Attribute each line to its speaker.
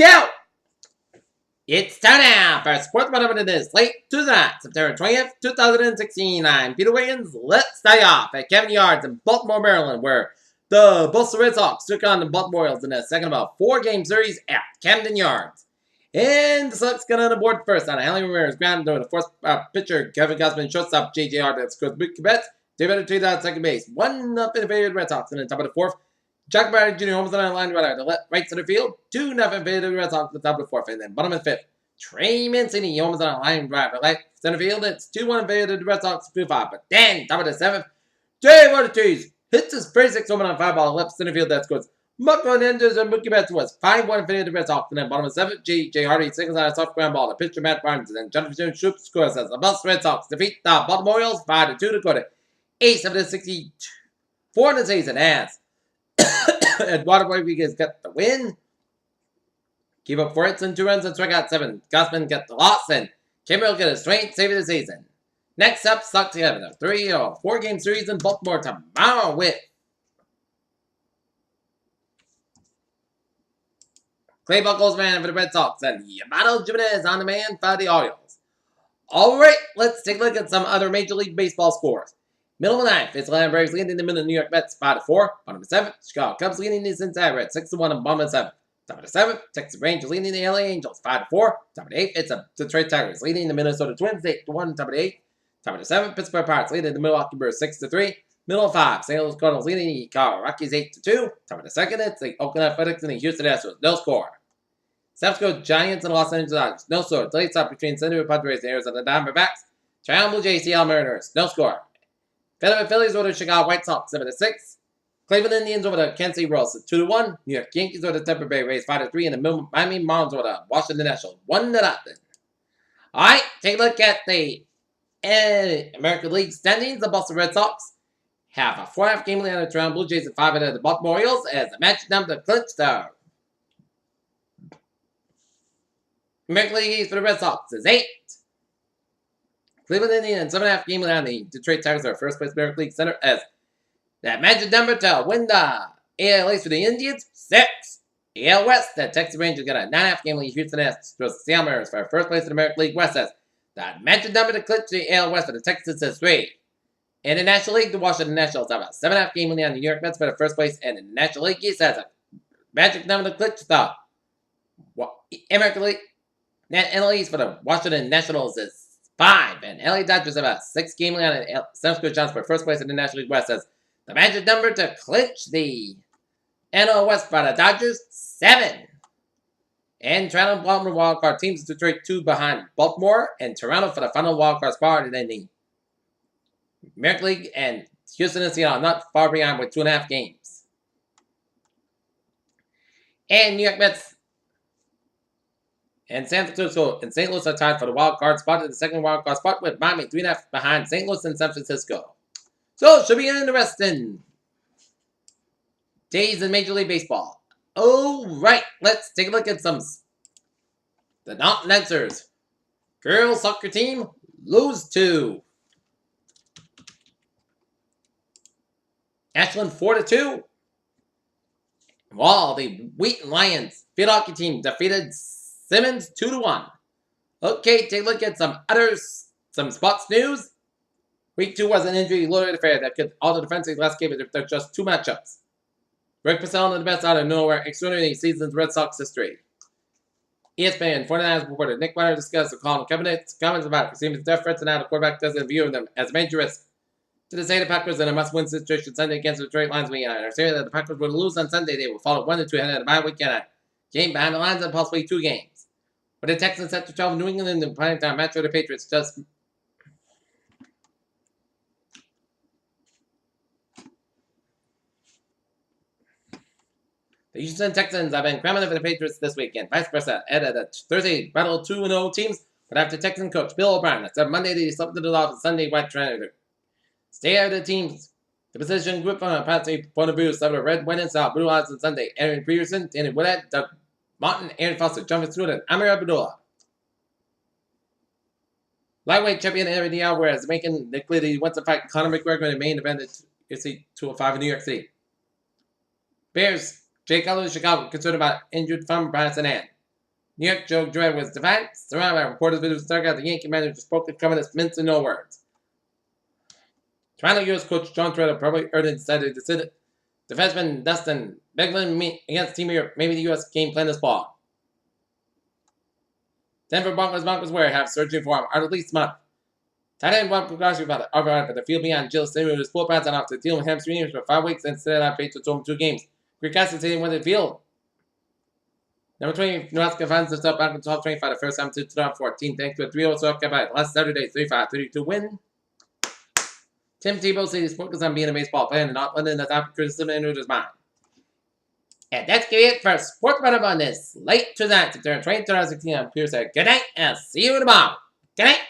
Speaker 1: go! It's time now for Sports Roundup of this late Tuesday night, September 20th, 2016. I'm Peter Wiggins. Let's start off at Camden Yards in Baltimore, Maryland, where the Baltimore Red Sox took on the Baltimore Orioles in a second of a 4-game series at Camden Yards. And the Sox got on the board first on Hanley Ramirez ground to the fourth pitcher, Kevin Gausman, shortstop, J.J. Hart, scores big Quebec. David Tree down second base. 1-0 in favor of the Red Sox in the top of the fourth. Jack Barry Jr. Holmes on the line right center field. 2-0 in favor of the Red Sox at the top of the fourth. And then bottom of the fifth. Trey Mancini Holmes on the line right center field. It's 2-1 in favor of the Red Sox 2-5. But then top of the seventh, Jay Ortiz hits his 36 home run on 5 ball left center field. That scores Mucko Hernandez and Mookie Betts was 5-1 in favor of the Red Sox. And then bottom of the seventh, J.J. Hardy singles on a soft ground ball. The pitcher Matt Barnes and then Jonathan Shoup scores as the Boston Red Sox defeat the Baltimore Orioles 5-2 to go to ace of the 64 in the season as Eduardo Rodriguez got the win. Keep up 4 hits and 2 runs and strike out 7. Gausman got the loss and Kimbrell get a straight save of the season. Next up, Sox have a 4-game series in Baltimore tomorrow with Clay Buchholz man for the Red Sox and Yamato Jimenez on the man for the Orioles. Alright, let's take a look at some other Major League Baseball scores. Middle of the ninth, it's Atlanta Braves leading the middle of New York Mets 5-4. Bottom of the seventh, Chicago Cubs leading the Cincinnati Reds 6-1 and bottom of the seventh. Top of the seventh, Texas Rangers leading the LA Angels 5-4. Top of the eighth, it's the Detroit Tigers leading the Minnesota Twins 8-1. Top of the eighth, top of the seventh, Pittsburgh Pirates leading the Milwaukee Brewers 6-3. Middle of five, St. Louis Cardinals leading the Colorado Rockies 8-2. Top of the second, it's the Oakland Athletics and the Houston Astros, no score. Seventh go Giants and Los Angeles Dodgers, no score. Late stop between San Diego Padres and Arizona Diamondbacks. Toronto Blue Jays, Seattle Mariners, no score. Philadelphia Phillies over the Chicago White Sox 7-6. Cleveland Indians over the Kansas City Royals 2-1. New York Yankees over the Tampa Bay Rays 5-3, and the Miami Marlins over the Washington Nationals 1-0. Alright, take a look at the American League standings. The Boston Red Sox have a 4.5 game lead on the Toronto Blue Jays and 5 of the Baltimore Orioles as the match number to clinch the American League East for the Red Sox is 8. Cleveland Indians 7.5 game lead on the Detroit Tigers are first place American League center as that magic number to win the AL East for the Indians 6. AL West, the Texas Rangers got a 9.5 game lead. Houston Astros, Seattle Mariners for first place in the American League West as that magic number to clinch the AL West for the Texans is 3. In the National League, the Washington Nationals have a 7.5 game lead on the New York Mets for the first place, and the National League East has a magic number to clinch the American League NL East for the Washington Nationals is 5, and LA Dodgers have a 6 game lead on San Francisco Giants for first place in the National League West as the magic number to clinch the NL West for the Dodgers 7. And Toronto and Baltimore wildcard teams Detroit 2 behind Baltimore and Toronto for the final wildcard spot, and then the American League and Houston and Seattle not far behind with 2.5 games. And New York Mets and San Francisco and St. Louis are tied for the wild card spot in the second wild card spot with Miami 3.5 behind St. Louis and San Francisco. So it should be interesting days in Major League Baseball. Alright, let's take a look at some the non-answers. Girls soccer team lose to Ashland 4-2. While the Wheaton Lions field hockey team defeated Simmons 2-1. Okay, take a look at some sports news. Week 2 was an injury-loaded affair that could alter the defensive last game if there are just 2 matchups. Rick Purcell and the best out of nowhere, extraordinary season's Red Sox history. ESPN 49ers reporter Nick Weiner discussed the call comments about receiving death threats and how the quarterback doesn't view them as a major risk. To say the Packers in a must-win situation Sunday against the Detroit Lions weekend. Are saying that the Packers would lose on Sunday. They will follow 1-2 ahead of the bye weekend. Game behind the Lions and possibly 2 games. With the Texans set to 12 New England and playing time match with the Patriots just the Houston Texans have been cramming for the Patriots this weekend. Vice versa. At a Thursday battle 2-0 teams, but after Texan coach Bill O'Brien said Monday they slept to the loss and Sunday white trying to stay out of the teams. The position group from a passing point of view suffered red, white, and south. Blue eyes on Sunday. Aaron Peterson, Danny Willett, Doug Martin, Aaron Foster, Jonathan Stewart, and Amir Abdullah. Lightweight champion Aaron Diaz, whereas making the clear that he wants to fight Conor McGregor in the main event at UFC 205 in New York City. Bears, Jay Cutler of Chicago, concerned about injured thumb, Bryson Ann. New York Joe Dredd was defiant, surrounded by reporters, visitors, dugout. The Yankee manager spoke and covered his mints and no words. Toronto U.S. coach John Tortorella probably earned decided to sit defenseman Dustin Beglin against Team Europe. Maybe the U.S. game plan this ball. Denver Broncos wear have surgery for him at least month. Tight end Bob Pugasi about the field beyond Jill Stadium with his full pads on off to deal with hamstring injuries for 5 weeks instead of Patriots over 2 games. Greek Castle Stadium went to the field. Number 20, Nebraska finds themselves back in top 25 the first time since 2014 thanks to a 3-0 Sox by last Saturday 35-32 win. Tim Tebow said he's focused on being a baseball player and not letting the top of criticism enter his mind. And that's it for Sports Roundup on this late Tuesday, September 20th, 2016. I'm Pierce. Good night, and see you tomorrow. Good night.